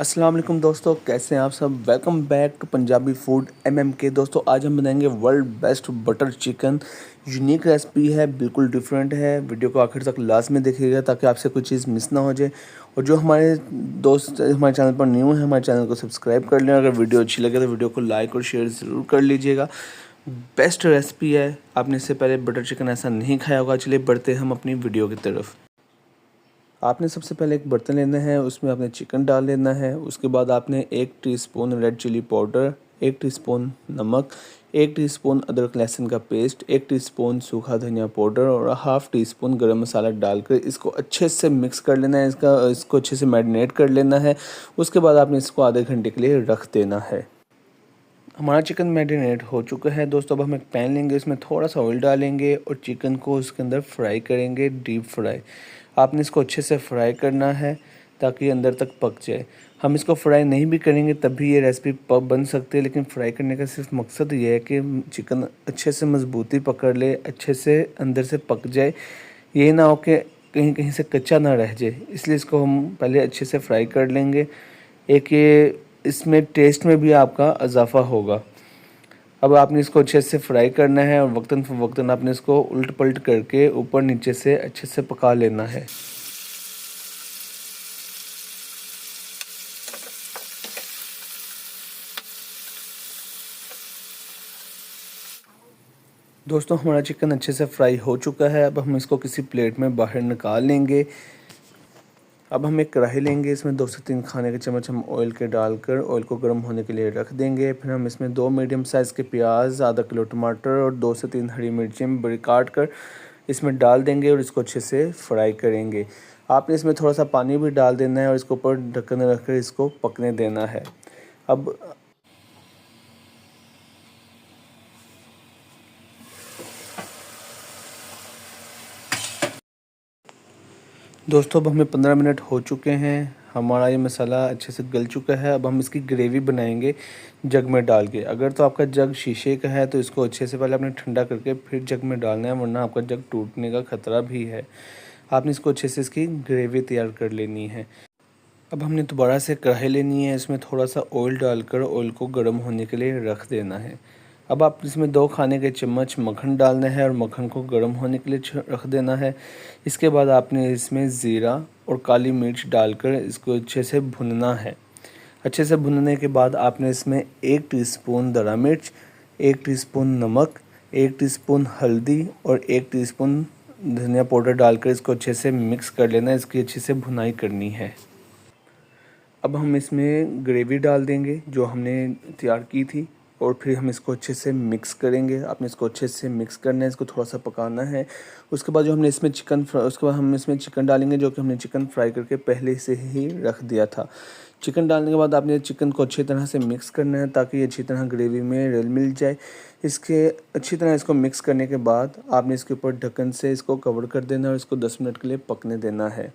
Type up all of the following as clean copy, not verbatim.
अस्सलाम वालेकुम दोस्तों, कैसे हैं आप सब। Welcome back to Punjabi food MMK। दोस्तों आज हम बनाएंगे world best butter chicken. Unique recipe है, बिल्कुल डिफरेंट है। वीडियो को आखिर तक लास्ट में देखिएगा ताकि आपसे कोई चीज़ मिस ना हो जाए। और जो हमारे दोस्त हमारे चैनल पर न्यू है, हमारे चैनल को सब्सक्राइब कर लें। अगर वीडियो अच्छी लगे तो वीडियो को लाइक और शेयर ज़रूर कर लीजिएगा। बेस्ट रेसिपी है, आपने इससे पहले बटर चिकन ऐसा नहीं खाया होगा। चलिए बढ़ते हैं हम अपनी वीडियो की तरफ। आपने सबसे पहले एक बर्तन लेना है, उसमें आपने चिकन डाल लेना है। उसके बाद आपने 1 teaspoon red chilli powder, 1 teaspoon नमक, 1 टीस्पून अदरक लहसुन का पेस्ट, 1 टीस्पून सूखा धनिया पाउडर और हाफ़ टी स्पून गरम मसाला डालकर इसको अच्छे से मिक्स कर लेना है। इसको अच्छे से मैरिनेट कर लेना है। उसके बाद आपने इसको आधे घंटे के लिए रख देना है। हमारा चिकन मैरिनेट हो चुका है दोस्तों। अब हम एक पैन लेंगे, इसमें थोड़ा सा ऑयल डालेंगे और चिकन को उसके अंदर फ्राई करेंगे, डीप फ्राई। आपने इसको अच्छे से फ्राई करना है ताकि अंदर तक पक जाए। हम इसको फ्राई नहीं भी करेंगे तब भी ये रेसिपी बन सकती है, लेकिन फ्राई करने का सिर्फ मकसद ये है कि चिकन अच्छे से मजबूती पकड़ ले, अच्छे से अंदर से पक जाए। ये ना हो कि कहीं कहीं से कच्चा ना रह जाए, इसलिए इसको हम पहले अच्छे से फ्राई कर लेंगे। एक ये इसमें टेस्ट में भी आपका इजाफा होगा। अब आपने इसको अच्छे से फ्राई करना है और वक्तन फ़वक्तन आपने इसको उल्ट पलट करके ऊपर नीचे से अच्छे से पका लेना है। दोस्तों हमारा चिकन अच्छे से फ्राई हो चुका है। अब हम इसको किसी प्लेट में बाहर निकाल लेंगे। अब हम एक कढ़ाई लेंगे, इसमें 2 से 3 खाने के चम्मच हम ऑयल के डालकर ऑयल को गर्म होने के लिए रख देंगे। फिर हम इसमें 2 मीडियम साइज़ के प्याज, आधा किलो टमाटर और 2 से 3 हरी मिर्चें बड़ी काट कर इसमें डाल देंगे और इसको अच्छे से फ्राई करेंगे। आपने इसमें थोड़ा सा पानी भी डाल देना है और इसके ऊपर ढक्कन रख कर इसको पकने देना है। अब दोस्तों अब हमें 15 मिनट हो चुके हैं। हमारा ये मसाला अच्छे से गल चुका है। अब हम इसकी ग्रेवी बनाएंगे जग में डाल के। अगर तो आपका जग शीशे का है तो इसको अच्छे से पहले आपने ठंडा करके फिर जग में डालना है, वरना आपका जग टूटने का खतरा भी है। आपने इसको अच्छे से इसकी ग्रेवी तैयार कर लेनी है। अब हमने दोबारा से कढ़ाई लेनी है, इसमें थोड़ा सा ऑयल डालकर ऑयल को गर्म होने के लिए रख देना है। अब आप इसमें 2 खाने के चम्मच मक्खन डालना है और मक्खन को गर्म होने के लिए रख देना है। इसके बाद आपने इसमें ज़ीरा और काली मिर्च डालकर इसको अच्छे से भुनना है। अच्छे से भुनने के बाद आपने इसमें 1 टीस्पून दरा मिर्च, 1 टीस्पून नमक, 1 टीस्पून हल्दी और 1 टीस्पून धनिया पाउडर डालकर इसको अच्छे से मिक्स कर लेना है। इसकी अच्छे से भुनाई करनी है। अब हम इसमें ग्रेवी डाल देंगे जो हमने तैयार की थी और फिर हम इसको अच्छे से मिक्स करेंगे। आपने इसको अच्छे से मिक्स करना है, इसको थोड़ा सा पकाना है। उसके बाद जो हमने इसमें उसके बाद हम इसमें चिकन डालेंगे जो कि हमने चिकन फ्राई करके पहले से ही रख दिया था। चिकन डालने के बाद आपने चिकन को अच्छी तरह से मिक्स करना है ताकि ये अच्छी तरह ग्रेवी में रिल मिल जाए। इसके अच्छी तरह इसको मिक्स करने के बाद आपने इसके ऊपर ढक्कन से इसको कवर कर देना और इसको 10 मिनट के लिए पकने देना है।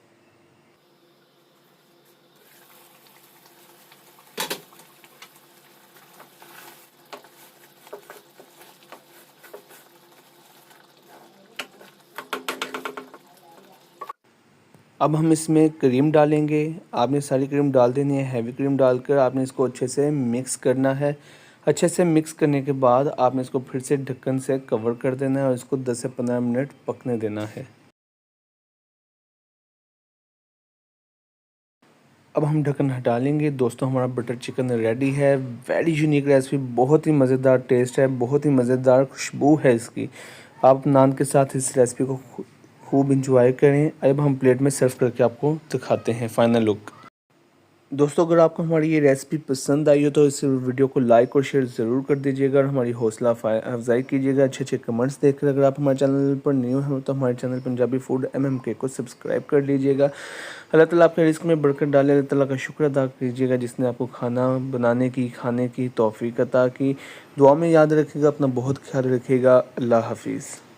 अब हम इसमें क्रीम डालेंगे। आपने सारी क्रीम डाल देनी है। हैवी क्रीम डालकर आपने इसको अच्छे से मिक्स करना है। अच्छे से मिक्स करने के बाद आपने इसको फिर से ढक्कन से कवर कर देना है और इसको 10 से 15 मिनट पकने देना है। अब हम ढक्कन हटा लेंगे। दोस्तों हमारा बटर चिकन रेडी है। वेरी यूनिक रेसिपी, बहुत ही मज़ेदार टेस्ट है, बहुत ही मज़ेदार खुशबू है इसकी। आप नान के साथ इस रेसिपी को खूब इंजॉय करें। अब हम प्लेट में सर्व करके आपको दिखाते हैं फाइनल लुक। दोस्तों अगर आपको हमारी ये रेसिपी पसंद आई हो तो इस वीडियो को लाइक और शेयर ज़रूर कर दीजिएगा और हमारी हौसला अफजाई कीजिएगा। अच्छे अच्छे कमेंट्स देखकर अगर आप हमारे चैनल पर न्यू हैं तो हमारे चैनल पंजाबी फूड MMK को सब्सक्राइब कर लीजिएगा। अल्लाह ताला आपके रिस्क में बरकत डाले। अल्लाह ताला का शुक्र अदा कीजिएगा जिसने आपको खाना बनाने की, खाने की तौफीक अता की। दुआ में याद रखिएगा, अपना बहुत ख्याल रखिएगा। अल्लाह हाफिज़।